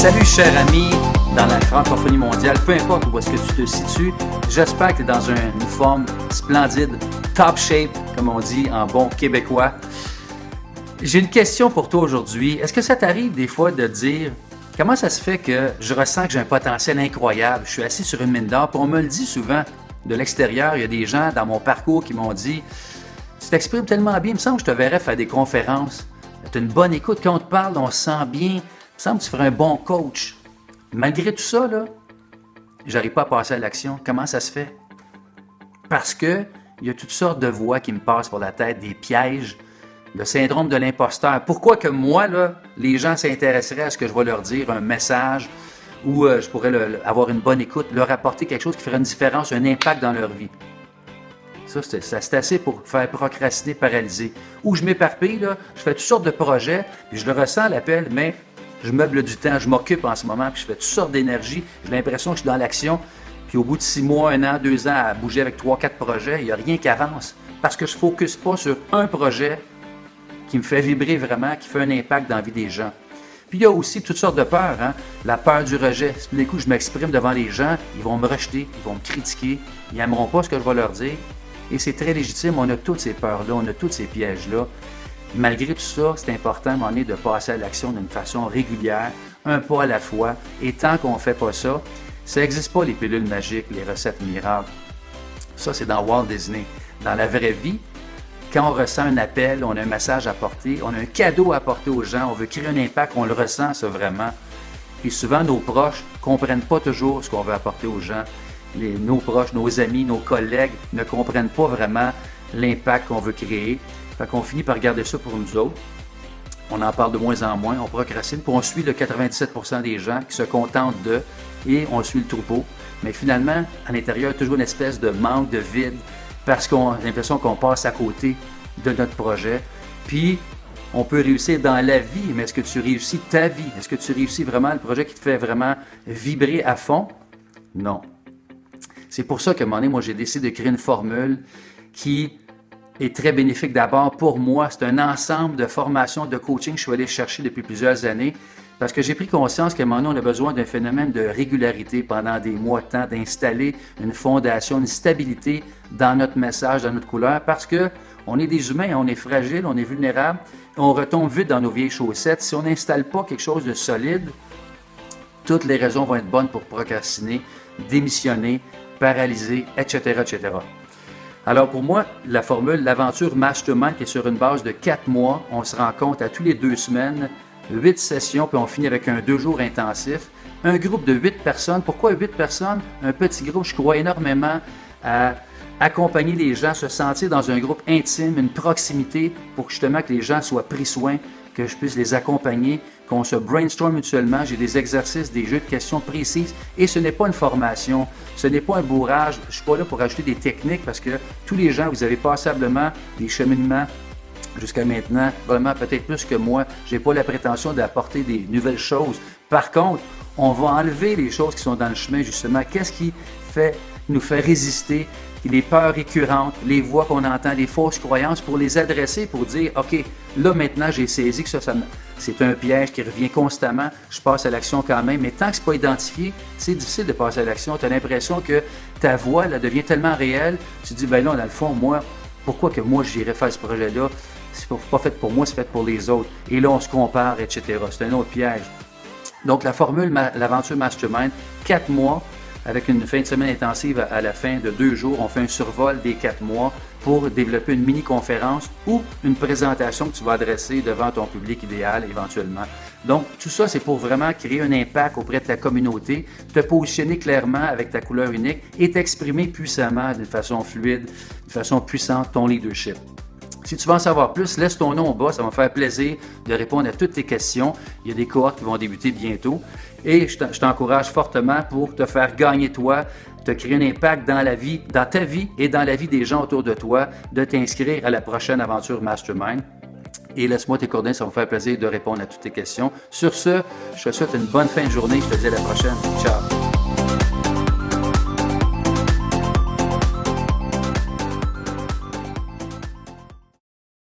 Salut cher ami dans la francophonie mondiale, peu importe où est-ce que tu te situes, j'espère que tu es dans une forme splendide, top shape, comme on dit en bon québécois. J'ai une question pour toi aujourd'hui. Est-ce que ça t'arrive des fois de dire comment ça se fait que je ressens que j'ai un potentiel incroyable, je suis assis sur une mine d'or, puis on me le dit souvent de l'extérieur, il y a des gens dans mon parcours qui m'ont dit tu t'exprimes tellement bien, il me semble que je te verrais faire des conférences. Tu as une bonne écoute, quand on te parle, on se sent bien. Il me semble que tu ferais un bon coach. Malgré tout ça, là, j'arrive pas à passer à l'action. Comment ça se fait? Parce que il y a toutes sortes de voix qui me passent par la tête, des pièges, le syndrome de l'imposteur. Pourquoi que moi, là, les gens s'intéresseraient à ce que je vais leur dire, un message, ou je pourrais avoir une bonne écoute, leur apporter quelque chose qui ferait une différence, un impact dans leur vie. Ça, c'est assez pour faire procrastiner, paralyser. Ou je m'éparpille, là, je fais toutes sortes de projets, puis je le ressens l'appel, mais je meuble du temps, je m'occupe en ce moment, puis je fais toutes sortes d'énergie. J'ai l'impression que je suis dans l'action, puis au bout de 6 mois, 1 an, 2 ans à bouger avec 3-4 projets, il n'y a rien qui avance. Parce que je ne focus pas sur un projet qui me fait vibrer vraiment, qui fait un impact dans la vie des gens. Puis il y a aussi toutes sortes de peurs, hein? La peur du rejet. Si tout d'un coup je m'exprime devant les gens, ils vont me rejeter, ils vont me critiquer, ils n'aimeront pas ce que je vais leur dire. Et c'est très légitime, on a toutes ces peurs-là, on a tous ces pièges-là. Malgré tout ça, c'est important à un moment donné de passer à l'action d'une façon régulière, un pas à la fois. Et tant qu'on ne fait pas ça, ça n'existe pas les pilules magiques, les recettes miracles. Ça, c'est dans Walt Disney. Dans la vraie vie, quand on ressent un appel, on a un message à porter, on a un cadeau à apporter aux gens, on veut créer un impact, on le ressent, ça vraiment. Puis souvent, nos proches ne comprennent pas toujours ce qu'on veut apporter aux gens. Nos proches, nos amis, nos collègues ne comprennent pas vraiment l'impact qu'on veut créer. Fait qu'on finit par garder ça pour nous autres. On en parle de moins en moins, on procrastine, puis on suit le 97% des gens qui se contentent de, et on suit le troupeau. Mais finalement, à l'intérieur, il y a toujours une espèce de manque, de vide, parce qu'on a l'impression qu'on passe à côté de notre projet. Puis, on peut réussir dans la vie, mais est-ce que tu réussis ta vie? Est-ce que tu réussis vraiment le projet qui te fait vraiment vibrer à fond? Non. C'est pour ça qu'à un moment donné, moi, j'ai décidé de créer une formule qui est très bénéfique d'abord pour moi. C'est un ensemble de formations, de coaching que je suis allé chercher depuis plusieurs années parce que j'ai pris conscience qu'à un moment donné, on a besoin d'un phénomène de régularité pendant des mois de temps, d'installer une fondation, une stabilité dans notre message, dans notre couleur parce qu'on est des humains, on est fragile, on est vulnérable, on retombe vite dans nos vieilles chaussettes. Si on n'installe pas quelque chose de solide, toutes les raisons vont être bonnes pour procrastiner, démissionner, paralyser, etc., etc. Alors pour moi, la formule, l'aventure Mastermind qui est sur une base de 4 mois, on se rencontre à tous les 2 semaines, 8 sessions, puis on finit avec un 2 jours intensif. Un groupe de 8 personnes. Pourquoi 8 personnes? Un petit groupe, je crois énormément à accompagner les gens, se sentir dans un groupe intime, une proximité pour justement que les gens soient pris soin, que je puisse les accompagner, qu'on se brainstorm mutuellement. J'ai des exercices, des jeux de questions précises et ce n'est pas une formation, ce n'est pas un bourrage. Je ne suis pas là pour ajouter des techniques parce que tous les gens, vous avez passablement des cheminements jusqu'à maintenant, vraiment peut-être plus que moi. Je n'ai pas la prétention d'apporter des nouvelles choses. Par contre, on va enlever les choses qui sont dans le chemin justement. Qu'est-ce qui nous fait résister? Les peurs récurrentes, les voix qu'on entend, les fausses croyances, pour les adresser, pour dire, OK, là maintenant j'ai saisi que c'est un piège qui revient constamment, je passe à l'action quand même, mais tant que ce n'est pas identifié, c'est difficile de passer à l'action. Tu as l'impression que ta voix là, devient tellement réelle, tu te dis, ben là, dans le fond, moi, pourquoi que moi j'irais faire ce projet-là? C'est pas fait pour moi, c'est fait pour les autres. Et là, on se compare, etc. C'est un autre piège. Donc, la formule, l'aventure Mastermind, 4 mois, avec une fin de semaine intensive à la fin de 2 jours, on fait un survol des 4 mois pour développer une mini-conférence ou une présentation que tu vas adresser devant ton public idéal éventuellement. Donc, tout ça, c'est pour vraiment créer un impact auprès de ta communauté, te positionner clairement avec ta couleur unique et t'exprimer puissamment d'une façon fluide, d'une façon puissante ton leadership. Si tu veux en savoir plus, laisse ton nom en bas, ça va me faire plaisir de répondre à toutes tes questions. Il y a des cohortes qui vont débuter bientôt et je t'encourage fortement pour te faire gagner toi, te créer un impact dans la vie, dans ta vie et dans la vie des gens autour de toi, de t'inscrire à la prochaine aventure Mastermind. Et laisse-moi tes coordonnées, ça va me faire plaisir de répondre à toutes tes questions. Sur ce, je te souhaite une bonne fin de journée, je te dis à la prochaine. Ciao!